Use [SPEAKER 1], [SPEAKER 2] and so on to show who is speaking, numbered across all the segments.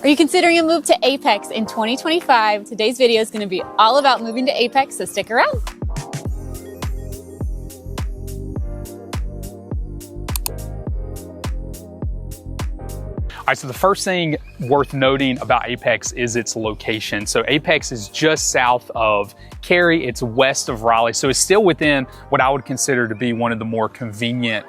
[SPEAKER 1] Are you considering a move to Apex in 2025? Today's video is going to be all about moving to Apex, so stick around.
[SPEAKER 2] All right, so the first thing worth noting about Apex is its location. So Apex is just south of Cary, it's west of Raleigh, so it's still within what I would consider to be one of the more convenient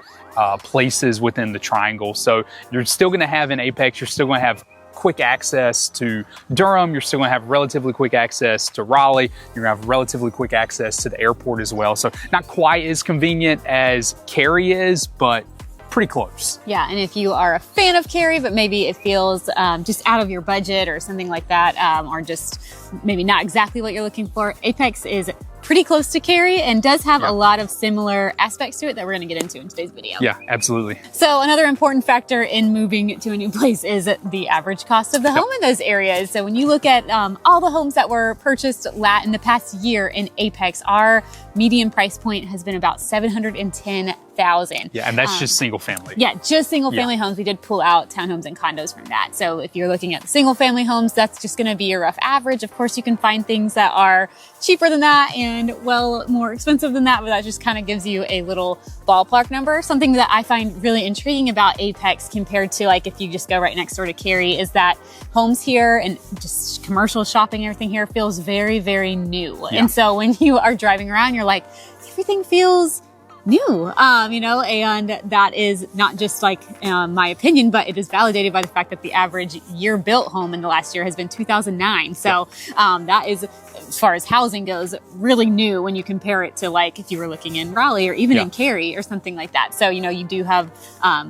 [SPEAKER 2] places within the triangle. So you're still gonna have in Apex, you're still gonna have quick access to Durham, you're still gonna have relatively quick access to Raleigh, you're gonna have relatively quick access to the airport as well. So not quite as convenient as Cary is, but pretty close.
[SPEAKER 1] Yeah, and if you are a fan of Cary, but maybe it feels just out of your budget or something like that, or just maybe not exactly what you're looking for, Apex is pretty close to Cary and does have a lot of similar aspects to it that we're going to get into in today's video.
[SPEAKER 2] Yeah, absolutely.
[SPEAKER 1] So another important factor in moving to a new place is the average cost of the home in those areas. So when you look at all the homes that were purchased in the past year in Apex, our median price point has been about $710,000.
[SPEAKER 2] Yeah, and that's just single family.
[SPEAKER 1] Yeah, just single family homes. We did pull out townhomes and condos from that. So if you're looking at the single family homes, that's just going to be your rough average. Of course, you can find things that are cheaper than that and more expensive than that, but that just kind of gives you a little ballpark number. Something that I find really intriguing about Apex compared to like if you just go right next door to Cary is that homes here and just commercial shopping, everything here feels very, very new. Yeah. And so when you are driving around, you're like, everything feels new, and that is not just like my opinion, but it is validated by the fact that the average year built home in the last year has been 2009. So that is, as far as housing goes, really new when you compare it to like if you were looking in Raleigh or even in Cary or something like that. So, you do have a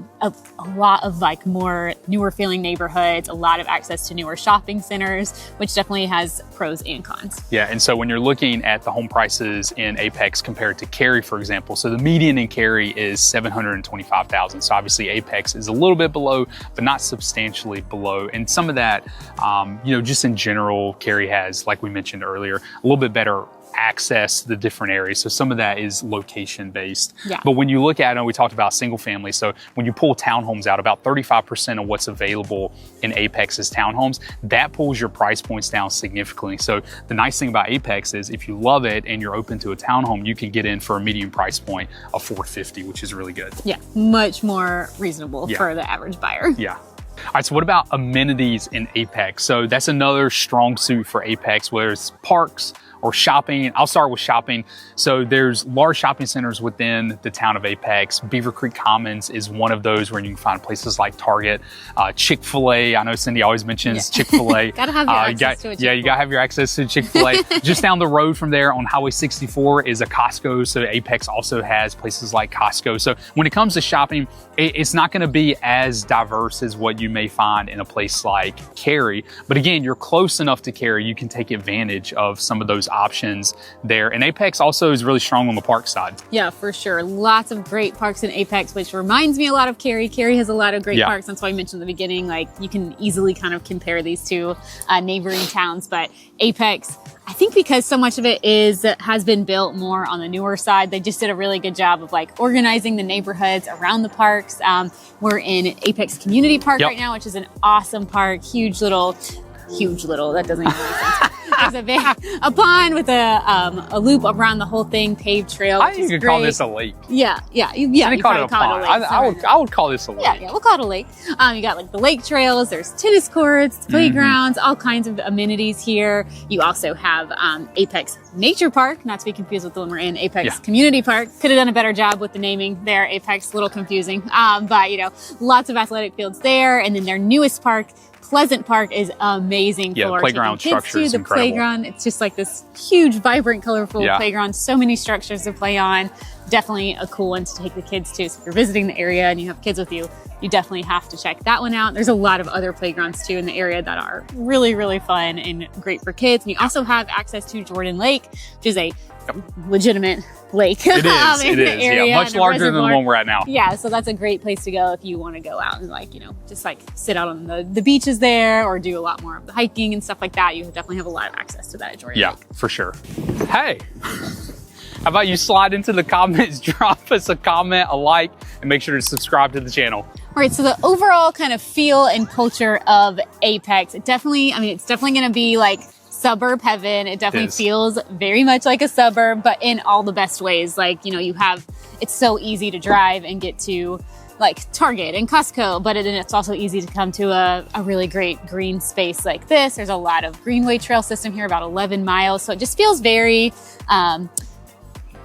[SPEAKER 1] lot of like more newer feeling neighborhoods, a lot of access to newer shopping centers, which definitely has pros and cons.
[SPEAKER 2] Yeah, and so when you're looking at the home prices in Apex compared to Cary, for example, so the median in Cary is $725,000. So obviously Apex is a little bit below, but not substantially below. And some of that, just in general, Cary has, like we mentioned earlier, a little bit better access to the different areas. So some of that is location based. Yeah. But when you look at it, we talked about single family. So when you pull townhomes out, about 35% of what's available in Apex is townhomes. That pulls your price points down significantly. So the nice thing about Apex is if you love it and you're open to a townhome, you can get in for a median price point of $450,000, which is really good.
[SPEAKER 1] Yeah, much more reasonable for the average buyer.
[SPEAKER 2] Yeah. All right, so what about amenities in Apex? So that's another strong suit for Apex, whether it's parks or shopping. I'll start with shopping. So there's large shopping centers within the town of Apex. Beaver Creek Commons is one of those where you can find places like Target, Chick-fil-A. I know Cindy always mentions Chick-fil-A.
[SPEAKER 1] Gotta have your access to a Chick-fil-A.
[SPEAKER 2] Yeah, you gotta have your access to Chick-fil-A. Just down the road from there on Highway 64 is a Costco. So Apex also has places like Costco. So when it comes to shopping, it's not gonna be as diverse as what you may find in a place like Cary. But again, you're close enough to Cary, you can take advantage of some of those options there. And Apex also is really strong on the park side. Yeah,
[SPEAKER 1] for sure. Lots of great parks in Apex, which reminds me a lot of Cary. Cary has a lot of great parks. That's why I mentioned in the beginning, like you can easily kind of compare these two neighboring towns. But Apex, I think because so much of it has been built more on the newer side, they just did a really good job of like organizing the neighborhoods around the parks. We're in Apex Community Park right now, which is an awesome park. Huge little, that doesn't even make sense. There's a pond with a loop around the whole thing, paved trail.
[SPEAKER 2] I think you could call this a lake.
[SPEAKER 1] Yeah. You
[SPEAKER 2] call it a pond. I would call this a lake.
[SPEAKER 1] Yeah, we'll call it a lake. You got like the lake trails, there's tennis courts, playgrounds, all kinds of amenities here. You also have Apex Nature Park, not to be confused with the one we're in, Apex Community Park. Could have done a better job with the naming there, Apex, a little confusing. But lots of athletic fields there. And then their newest park, Pleasant Park, is amazing for
[SPEAKER 2] playground structure is incredible.
[SPEAKER 1] Playground, it's just like this huge, vibrant, colorful playground. So many structures to play on. Definitely a cool one to take the kids to. So if you're visiting the area and you have kids with you, you definitely have to check that one out. There's a lot of other playgrounds too in the area that are really, really fun and great for kids. And you also have access to Jordan Lake, which is a legitimate lake.
[SPEAKER 2] It is. It is. Yeah, much larger than the one we're at now.
[SPEAKER 1] Yeah, so that's a great place to go if you want to go out and just sit out on the beaches there or do a lot more of the hiking and stuff like that. You definitely have a lot of access to that at Jordan Lake.
[SPEAKER 2] Yeah, for sure. Hey, how about you slide into the comments, drop us a comment, a like, and make sure to subscribe to the channel.
[SPEAKER 1] All right, so the overall kind of feel and culture of Apex, it's definitely going to be like suburb heaven. It definitely feels very much like a suburb, but in all the best ways. Like, it's so easy to drive and get to like Target and Costco, but it's also easy to come to a really great green space like this. There's a lot of greenway trail system here, about 11 miles. So it just feels very,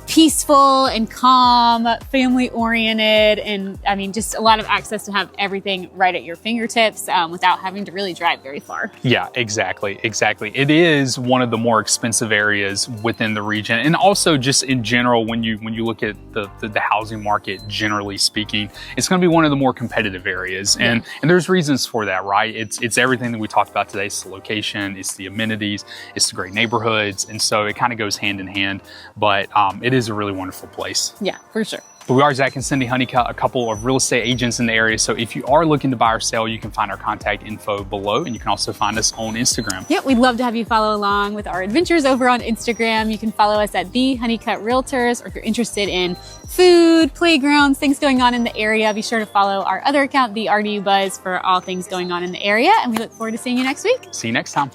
[SPEAKER 1] peaceful and calm, family oriented, and just a lot of access to have everything right at your fingertips without having to really drive very far. Yeah, exactly. It is one of the more expensive areas within the region, and also just in general, when you look at the housing market, generally speaking, it's going to be one of the more competitive areas, and there's reasons for that, right? It's everything that we talked about today. It's the location, it's the amenities, it's the great neighborhoods, and so it kind of goes hand in hand. But it is a really wonderful place. Yeah, for sure. But we are Zach and Cindy Honeycutt, a couple of real estate agents in the area. So if you are looking to buy or sell, you can find our contact info below, and you can also find us on Instagram. Yeah, we'd love to have you follow along with our adventures over on Instagram. You can follow us at the Honeycutt Realtors, or if you're interested in food, playgrounds, things going on in the area, be sure to follow our other account, the RDU Buzz, for all things going on in the area. And we look forward to seeing you next week. See you next time.